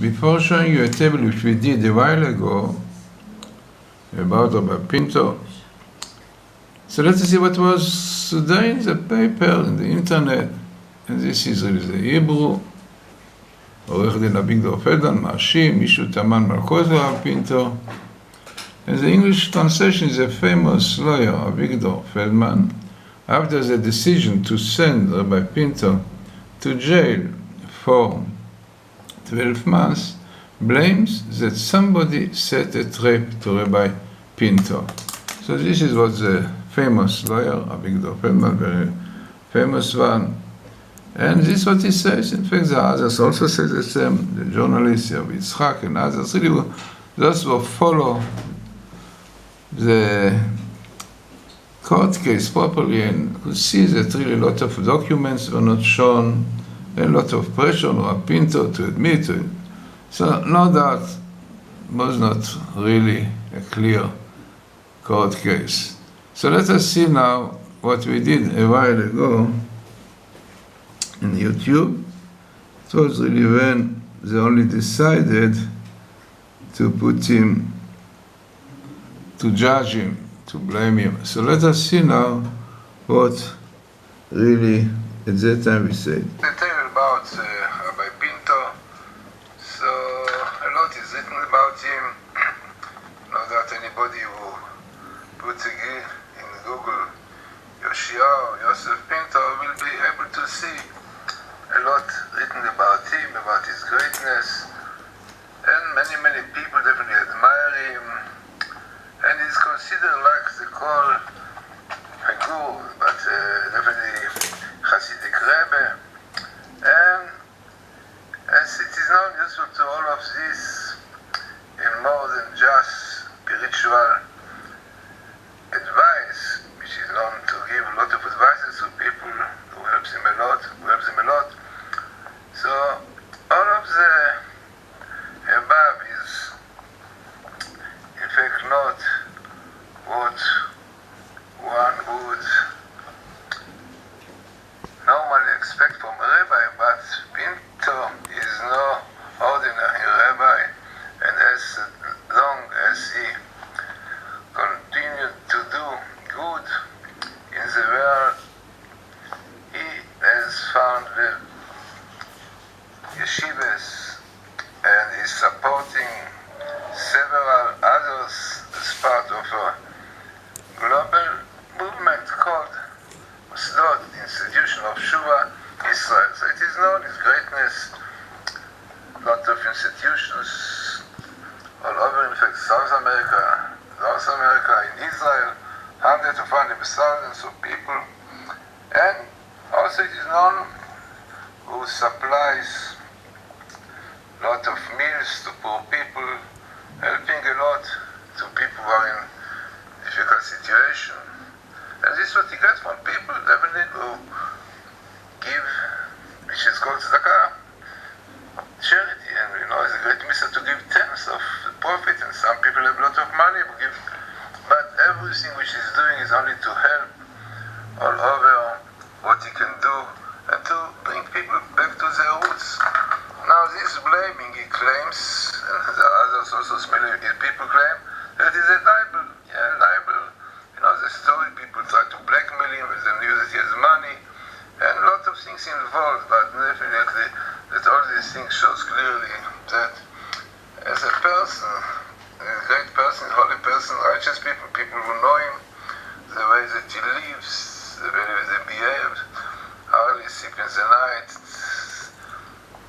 before showing you a table which we did a while ago about Rabbi PINTO, so let's see what was today in the paper, in the internet, and this is really the Hebrew. עורך דין אביגדור פלדמן, מאשים, מישהו תמן מלכות לרב פינטו. And the English translation is a famous lawyer, Avigdor Feldman, after the decision to send Rabbi Pinto to jail for 12 months, blames that somebody set a trap to Rabbi Pinto. So this is what the famous lawyer, Avigdor Feldman, very famous one, and this is what he says. In fact, the others also say the same, the journalists, Yitzchak and others, really, those who follow the court case properly and who see that really a lot of documents were not shown, a lot of pressure on Rabbi Pinto to admit to it. So no doubt was not really a clear court case. So let us see now what we did a while ago in YouTube. It was really when they only decided to put him, to judge him, to blame him. So let us see now what really at that time we said. The tale about Rabbi Pinto, so a lot is written about him. Not that anybody who puts in Google YOSHIAHU, Yosef Pinto, will be able to see a lot written about him, about his greatness, and many people definitely admire him, and he's considered like the call a guru, but definitely Hasidic Rebbe, and as it is now useful to all of this in more than just spiritual advice, which is known to give a lot of advices to people who helps him a lot. So all of the above is in fact not what one would normally expect from a rabbi, but Pinto is no ordinary rabbi, and as long as he continued to do good in the world, he has found the yeshivas and is supporting several others as part of a global movement called Mosdot, the institution of Shuvah Israel. So it is known his greatness, a lot of institutions all over, in fact South America, North America, in Israel, hundreds of thousands of people, and also it is known who supplies a lot of meals to poor people, helping a lot to people who are in difficult situation. And this is what he gets from people, definitely, who give, which is called tzedakah, charity. And we know it's a great mitzvah to give tenths of the profit, and some people have a lot of money to give, but everything which he's doing is only to help all over what he can do and to bring people back to their roots. Now this blaming, he claims, and the others also smelly people claim, that it is a libel. Yeah, libel. You know the story, people try to blackmail him with the news that he has money, and a lot of things involved, but definitely that all these things shows clearly that as a person, a great person, holy person, righteous people, people who know him, the way that he lives, the way that he behaves, hardly sleep in the night,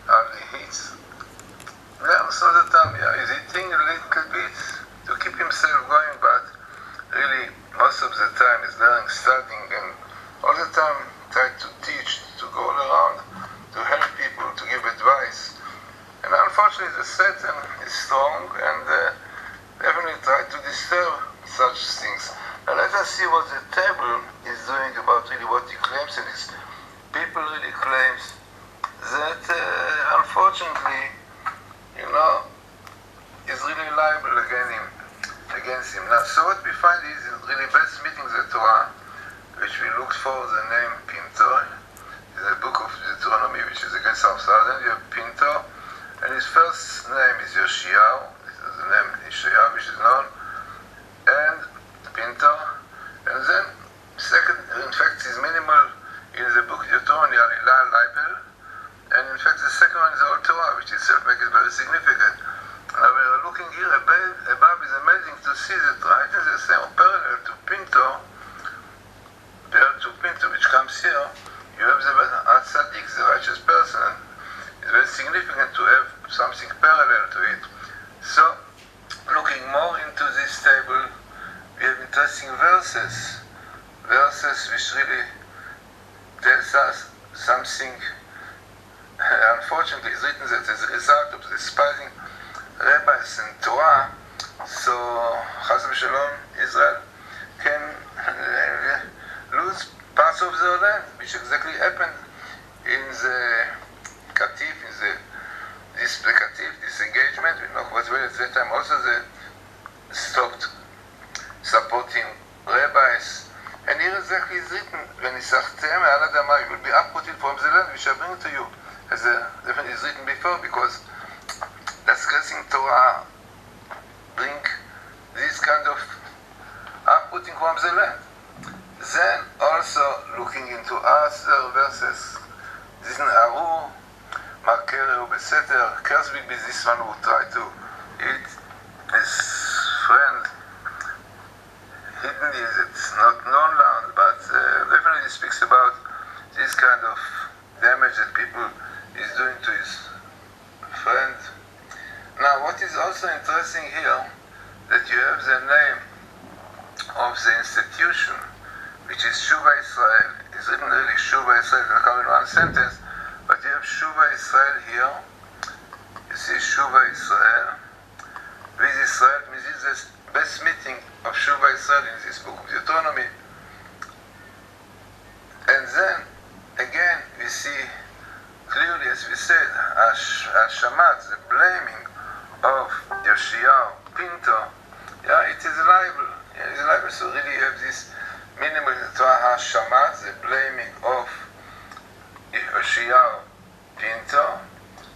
hardly eats. Yeah, most of the time, yeah, he's eating a little bit to keep himself going, but really most of the time he's learning, studying, and all the time try to teach, to go all around, to help people, to give advice. And unfortunately the Satan is strong and definitely try to disturb such things. Now let us see what the table is doing about really what he claims, and his people really claims that unfortunately, you know, is really liable against him. Now, so what we find is really best meeting the Torah, which we looked for the name Pinto, is the book of Deuteronomy, which is against our southern. You have Pinto, and his first YOSHIAHU, this is the name YOSHIAHU which is known, and PINTO, and then second, in fact, is minimal in the book Deuteronomy, and in fact the second one is the Old Torah, which itself makes it very significant. Now we are looking here above, is amazing to see that right in the same parallel to PINTO, which comes here, you have the Tzaddik, the righteous person. It's very significant to have something parallel to it. So, looking more into this table, we have interesting verses which really tells us something. Unfortunately, it's written that as a result of despising rabbis and Torah, so Chas v'Shalom, Israel can lose parts of their land, which exactly happened in the Katif, this engagement with Nochvatvel. At that time also they stopped supporting rabbis. And here exactly is written, "V'nisachtem al adama," you will be uprooted from the land, we shall bring it to you. As definitely is written before, because transgressing Torah bring this kind of uprooting from the land. Then also looking into other verses, this Aru, Makeru Beseter, cursed will be this one who tried to eat his friend. Hidden is it's not known loud, but definitely speaks about this kind of damage that people is doing to his friend. Now, what is also interesting here, that you have the name of the institution, which is Shuva Israel. It's written really Shuva Israel, it doesn't come in one sentence, but you have Shuva Israel here. You see Shuva Israel. With Israel, this is the best meeting of Shuva Israel in this book of Deuteronomy. And then, again, we see clearly, as we said, Hashamat, the blaming of YOSHIAHU, PINTO, it is a libel. It is a libel, so really you have this minimal Torah Hashamat, the blaming of YOSHIAHU, PINTO,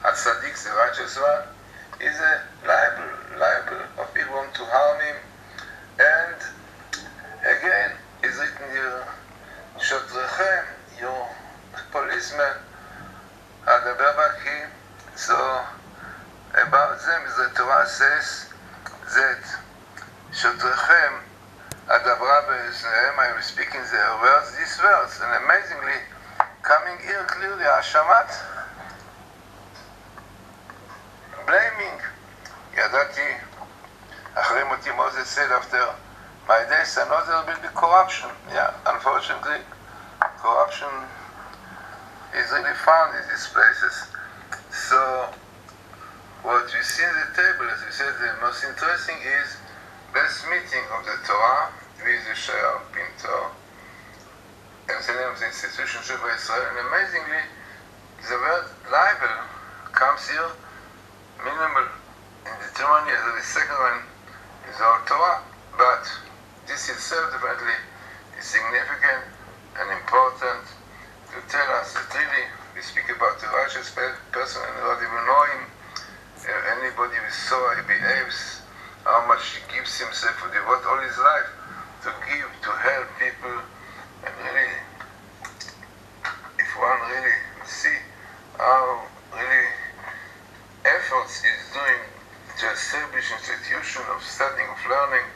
Tzaddik, the righteous one, is a libel of people want to harm him. And again, is written here, Shotrechem, your policemen, Adaber Baki. So about them, the Torah says that Shotrechem, Adabra Be'eznehem, I will speak in their words, this verse, and amazingly, coming here clearly, Hashamat, blaming. Yadati, Achri Moti, Moses said after my days, I know there will be corruption. Yeah, unfortunately, corruption is really found in these places. So, what we see in the table, as we said, the most interesting is best meeting of the Torah with YOSHIAHU, PINTO, and the name of the institution Shuva Israel. And amazingly, the word libel comes here minimal in the Deuteronomy, as the second one is the Old Torah, but this itself definitely is significant and important to tell us that really we speak about the righteous person and nobody will know him. Anybody who saw how he behaves, how much he gives himself to devote all his life to give, to help people, and really, if one really see how really efforts is doing to establish institution of studying, of learning,